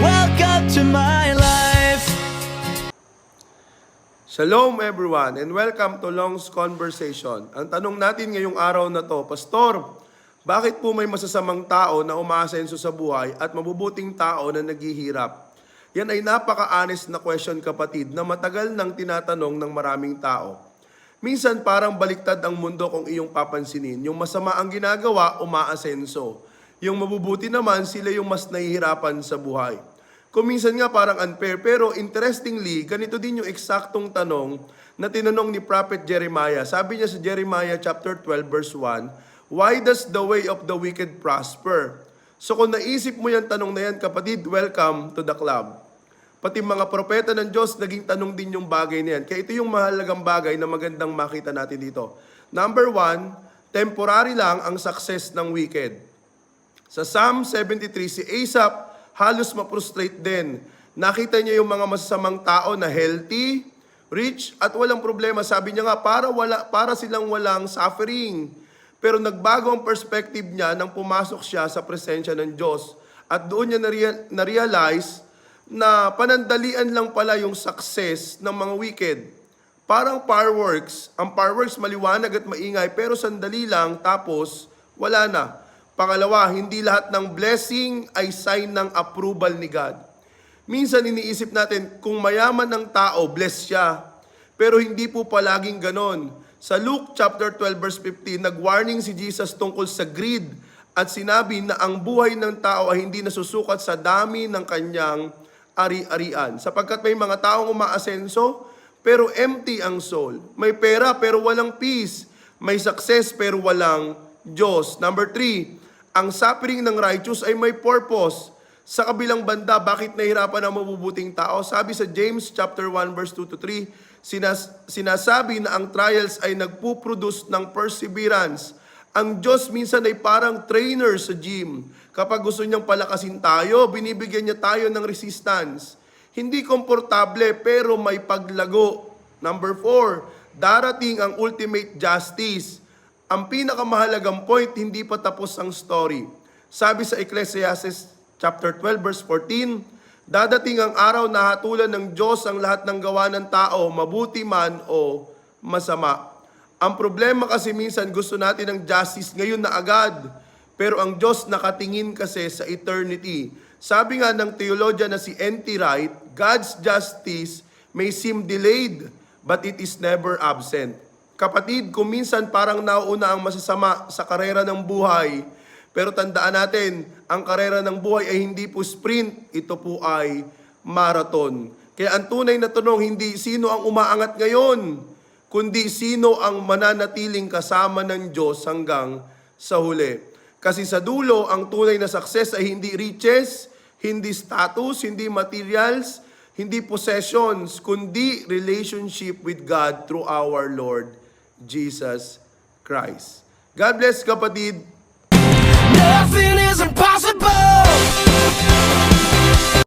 Welcome to my life. Shalom everyone and welcome to Long's Conversation. Ang tanong natin ngayong araw na to, Pastor, bakit po may masasamang tao na umaasenso sa buhay at mabubuting tao na naghihirap? Yan ay napaka-honest na question, kapatid, na matagal nang tinatanong ng maraming tao. Minsan parang baliktad ang mundo kung iyong papansinin. Yung masama ang ginagawa, umaasenso. Yung mabubuti naman, sila yung mas nahihirapan sa buhay. Kung minsan nga parang unfair, pero interestingly, ganito din yung eksaktong tanong na tinanong ni Prophet Jeremiah. Sabi niya sa Jeremiah chapter 12 verse 1, "Why does the way of the wicked prosper?" So kung naisip mo yung tanong na yan, kapatid, welcome to the club. Pati mga propeta ng Diyos, naging tanong din yung bagay na yan. Kaya ito yung mahalagang bagay na magandang makita natin dito. Number 1, temporary lang ang success ng wicked. Sa Psalm 73, si Asaph halos ma-frustrate din. Nakita niya yung mga masasamang tao na healthy, rich, at walang problema. Sabi niya nga, para silang walang suffering. Pero nagbago ang perspective niya nang pumasok siya sa presensya ng Diyos. At doon niya na-realize na panandalian lang pala yung success ng mga wicked. Parang fireworks. Ang fireworks maliwanag at maingay, pero sandali lang, tapos wala na. Pangalawa, hindi lahat ng blessing ay sign ng approval ni God. Minsan iniisip natin, kung mayaman ng tao, bless siya. Pero hindi po palaging ganon. Sa Luke chapter 12 verse 15, nag-warning si Jesus tungkol sa greed at sinabi na ang buhay ng tao ay hindi nasusukat sa dami ng kanyang ari-arian. Sapagkat may mga taong umaasenso, pero empty ang soul. May pera pero walang peace. May success pero walang Diyos. Number 3, ang suffering ng righteous ay may purpose. Sa kabilang banda, bakit nahirapan ang mabubuting tao? Sabi sa James chapter 1 verse 2-3, sinasabi na ang trials ay nagpuproduce ng perseverance. Ang Diyos minsan ay parang trainer sa gym. Kapag gusto niyang palakasin tayo, binibigyan niya tayo ng resistance. Hindi komportable pero may paglago. Number 4, darating ang ultimate justice. Ang pinakamahalagang point, hindi pa tapos ang story. Sabi sa Ecclesiastes chapter 12 verse 14, dadating ang araw na hatulan ng Diyos ang lahat ng gawa ng tao, mabuti man o masama. Ang problema kasi minsan gusto natin ng justice ngayon na agad, pero ang Diyos nakatingin kasi sa eternity. Sabi nga ng theologian na si N.T. Wright, God's justice may seem delayed, but it is never absent. Kapatid, kung minsan parang nauuna ang masasama sa karera ng buhay, pero tandaan natin, ang karera ng buhay ay hindi po sprint, ito po ay marathon. Kaya ang tunay na tanong, hindi sino ang umaangat ngayon, kundi sino ang mananatiling kasama ng Diyos hanggang sa huli. Kasi sa dulo, ang tunay na success ay hindi riches, hindi status, hindi materials, hindi possessions, kundi relationship with God through our Lord Jesus Christ. God bless, kapatid. Nothing is impossible.